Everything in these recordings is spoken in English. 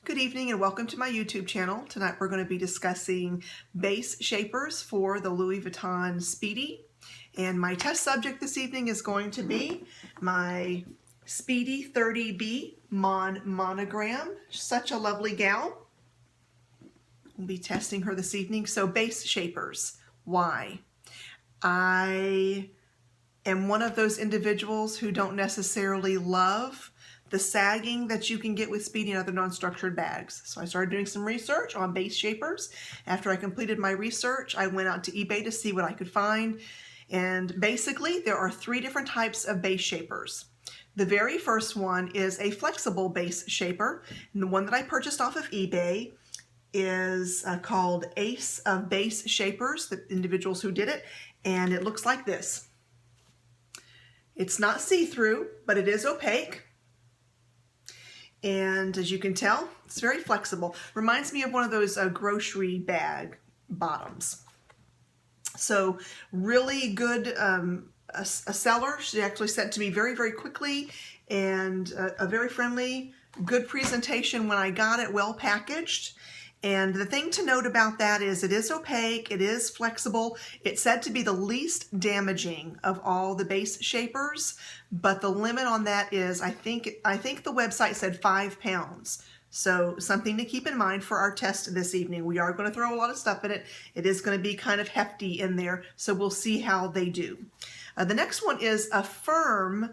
Good evening and welcome to my YouTube channel. Tonight we're going to be discussing base shapers for the Louis Vuitton Speedy. And my test subject this evening is going to be my Speedy 30B monogram. Such a lovely gal. We'll be testing her this evening. So base shapers, why? I am one of those individuals who don't necessarily love the sagging that you can get with Speedy and other non-structured bags. So I started doing some research on base shapers. After I completed my research, I went out to eBay to see what I could find. And basically, there are three different types of base shapers. The very first one is a flexible base shaper. And the one that I purchased off of eBay is called Ace of Base Shapers, the individuals who did it. And it looks like this. It's not see-through, but it is opaque. And as you can tell, it's very flexible. Reminds me of one of those grocery bag bottoms. So really good, a seller. She actually sent to me very, very quickly, and a very friendly, good presentation when I got it, well packaged. And the thing to note about that is it is opaque, it is flexible. It's said to be the least damaging of all the base shapers, but the limit on that is, I think the website said 5 pounds. So something to keep in mind for our test this evening. We are going to throw a lot of stuff in it. It is going to be kind of hefty in there, so we'll see how they do. The next one is a firm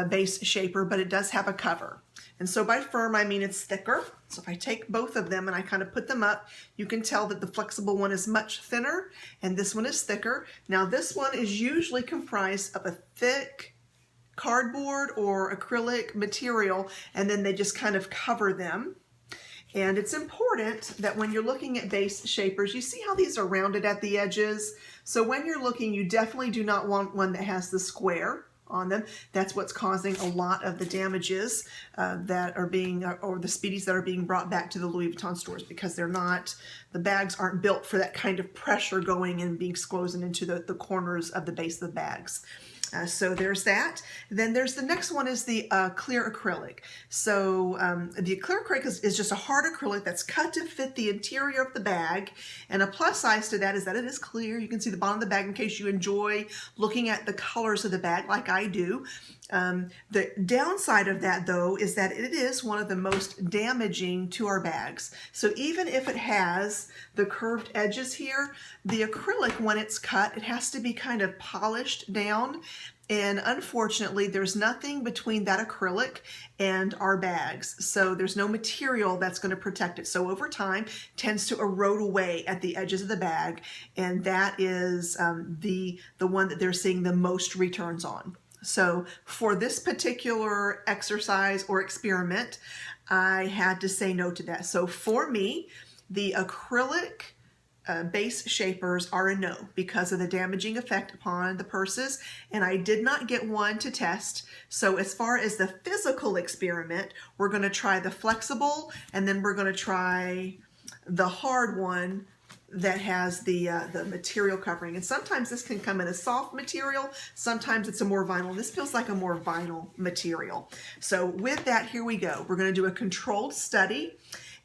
base shaper, but it does have a cover. And so by firm, I mean it's thicker. So if I take both of them and I kind of put them up, you can tell that the flexible one is much thinner and this one is thicker. Now this one is usually comprised of a thick cardboard or acrylic material, and then they just kind of cover them. And it's important that when you're looking at base shapers, you see how these are rounded at the edges. So when you're looking, you definitely do not want one that has the square on them. That's what's causing a lot of the damages that are being, or the Speedies that are being brought back to the Louis Vuitton stores, because they're not, the bags aren't built for that kind of pressure going and being squeezed into the corners of the base of the bags. So there's that. Then there's the next one is the clear acrylic. So the clear acrylic is just a hard acrylic that's cut to fit the interior of the bag. And a plus size to that is that it is clear. You can see the bottom of the bag in case you enjoy looking at the colors of the bag like I do. The downside of that, though, is that it is one of the most damaging to our bags. So even if it has the curved edges here, the acrylic, when it's cut, it has to be kind of polished down. And unfortunately, there's nothing between that acrylic and our bags. So there's no material that's going to protect it. So over time, it tends to erode away at the edges of the bag. And that is the one that they're seeing the most returns on. So for this particular exercise or experiment, I had to say no to that. So for me, the acrylic base shapers are a no because of the damaging effect upon the purses, and I did not get one to test. So as far as the physical experiment, we're going to try the flexible, and then we're going to try the hard one that has the material covering. And sometimes this can come in a soft material, sometimes it's a more vinyl. This feels like a more vinyl material. So with that, here we go. We're going to do a controlled study,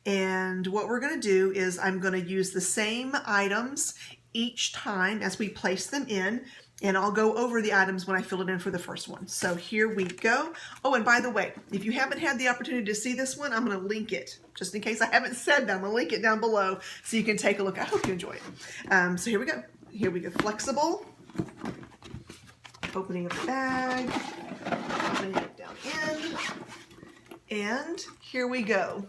and what we're going to do is I'm going to use the same items each time as we place them in, and I'll go over the items when I fill it in for the first one. So here we go. Oh, and by the way, if you haven't had the opportunity to see this one, I'm going to link it. Just in case I haven't said that, I'm going to link it down below so you can take a look. I hope you enjoy it. So here we go. Here we go. Flexible. Opening up the bag. Opening it down in. And here we go.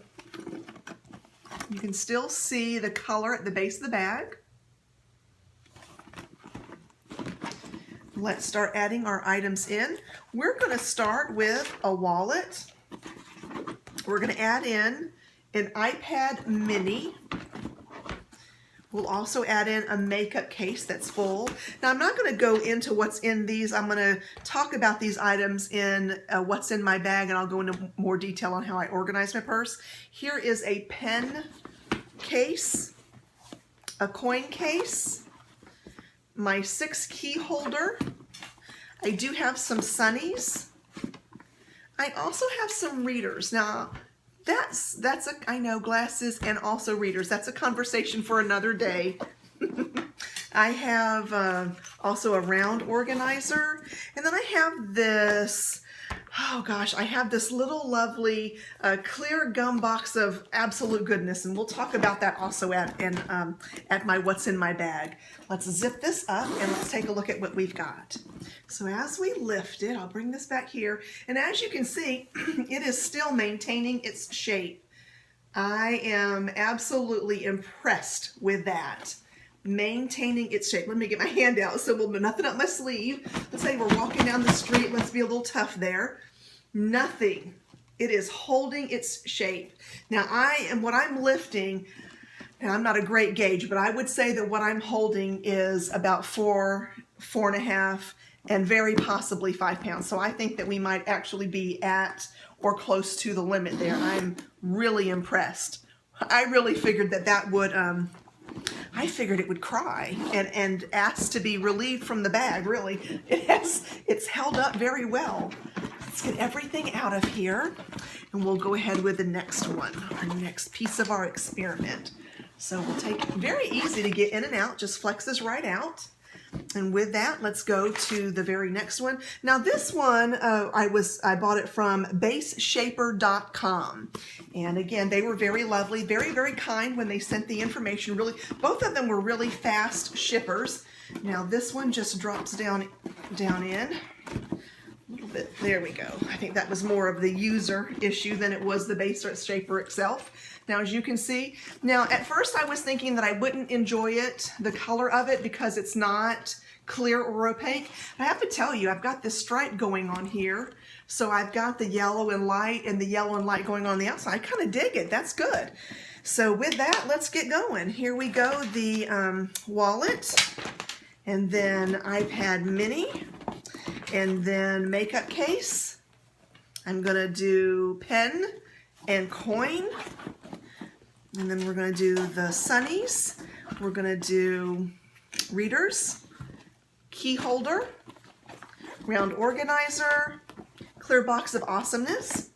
You can still see the color at the base of the bag. Let's start adding our items in. We're going to start with a wallet. We're going to add in an iPad mini. We'll also add in a makeup case that's full. Now I'm not going to go into what's in these. I'm going to talk about these items in what's in my bag, and I'll go into more detail on how I organize my purse. Here is a pen case, a coin case, my 6 key holder. I do have some sunnies. I also have some readers. Now, I know, glasses and also readers. That's a conversation for another day. I have also a round organizer, and then I have this, oh gosh, I have this little lovely clear gum box of absolute goodness, and we'll talk about that also at my What's in My Bag. Let's zip this up and let's take a look at what we've got. So as we lift it, I'll bring this back here, and as you can see, it is still maintaining its shape. I am absolutely impressed with that. Maintaining its shape. Let me get my hand out so we'll do nothing up my sleeve. Let's say we're walking down the street. Let's be a little tough there. Nothing. It is holding its shape. Now what I'm lifting, and I'm not a great gauge, but I would say that what I'm holding is about 4.5, and very possibly 5 pounds. So I think that we might actually be at or close to the limit there. I'm really impressed. I really figured that would, I figured it would cry and ask to be relieved from the bag, really. It's held up very well. Let's get everything out of here, and we'll go ahead with the next one, our next piece of our experiment. So we'll take, very easy to get in and out, just flexes right out. And with that, let's go to the very next one. Now this one, I bought it from baseshaper.com. And again, they were very lovely, very, very kind when they sent the information. Really, both of them were really fast shippers. Now this one just drops down in a little bit. There we go. I think that was more of the user issue than it was the base shaper itself. Now, as you can see, now at first I was thinking that I wouldn't enjoy it, the color of it, because it's not clear or opaque. I have to tell you, I've got this stripe going on here. So I've got the yellow and light and the yellow and light going on the outside. I kind of dig it. That's good. So with that, let's get going. Here we go, the wallet, and then iPad mini, and then makeup case. I'm going to do pen and coin. And then we're going to do the sunnies. We're going to do readers, key holder, round organizer, clear box of awesomeness.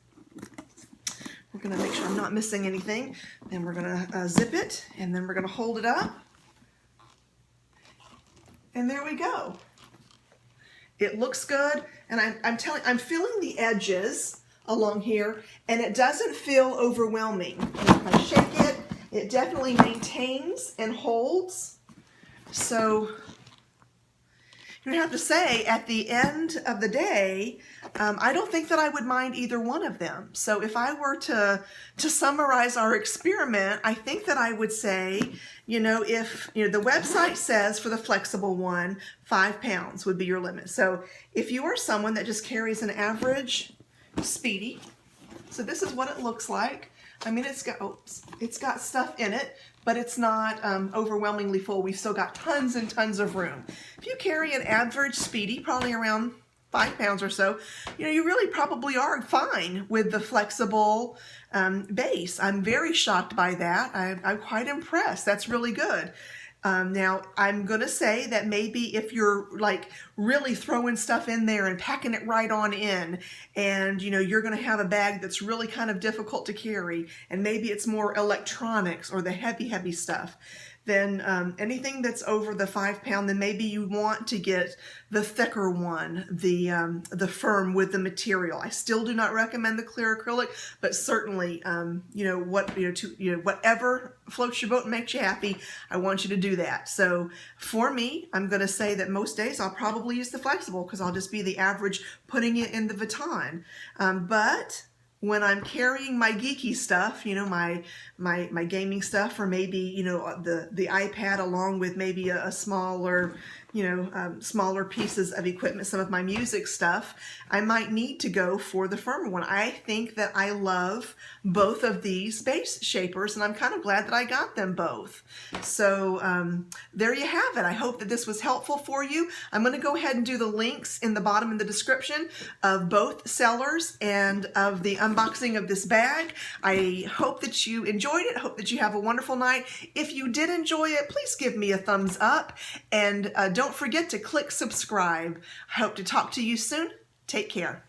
We're going to make sure I'm not missing anything. Then we're going to zip it, and then we're going to hold it up. And there we go. It looks good, and I'm feeling the edges along here, and it doesn't feel overwhelming. If I shake it, it definitely maintains and holds. So you have to say, at the end of the day, I don't think that I would mind either one of them. So if I were to summarize our experiment, I think that I would say, if the website says for the flexible one, 5 pounds would be your limit. So if you are someone that just carries an average Speedy, so this is what it looks like. I mean, it's got stuff in it, but it's not overwhelmingly full. We've still got tons and tons of room. If you carry an average Speedy, probably around 5 pounds or so, you really probably are fine with the flexible base. I'm very shocked by that. I'm quite impressed. That's really good. Now, I'm going to say that maybe if you're like really throwing stuff in there and packing it right on in, and you're going to have a bag that's really kind of difficult to carry, and maybe it's more electronics or the heavy stuff, then anything that's over the 5 pound, then maybe you want to get the thicker one, the firm with the material. I still do not recommend the clear acrylic, but certainly, whatever floats your boat and makes you happy, I want you to do that. So for me, I'm going to say that most days I'll probably use the flexible because I'll just be the average putting it in the baton. But when I'm carrying my geeky stuff, my gaming stuff, or maybe, the iPad along with maybe a smaller, smaller pieces of equipment, some of my music stuff, I might need to go for the firmer one. I think that I love both of these base shapers, and I'm kind of glad that I got them both. So there you have it. I hope that this was helpful for you. I'm going to go ahead and do the links in the bottom in the description of both sellers and of the unboxing of this bag. I hope that you enjoyed it. I hope that you have a wonderful night. If you did enjoy it, please give me a thumbs up, and don't forget to click subscribe. I hope to talk to you soon. Take care.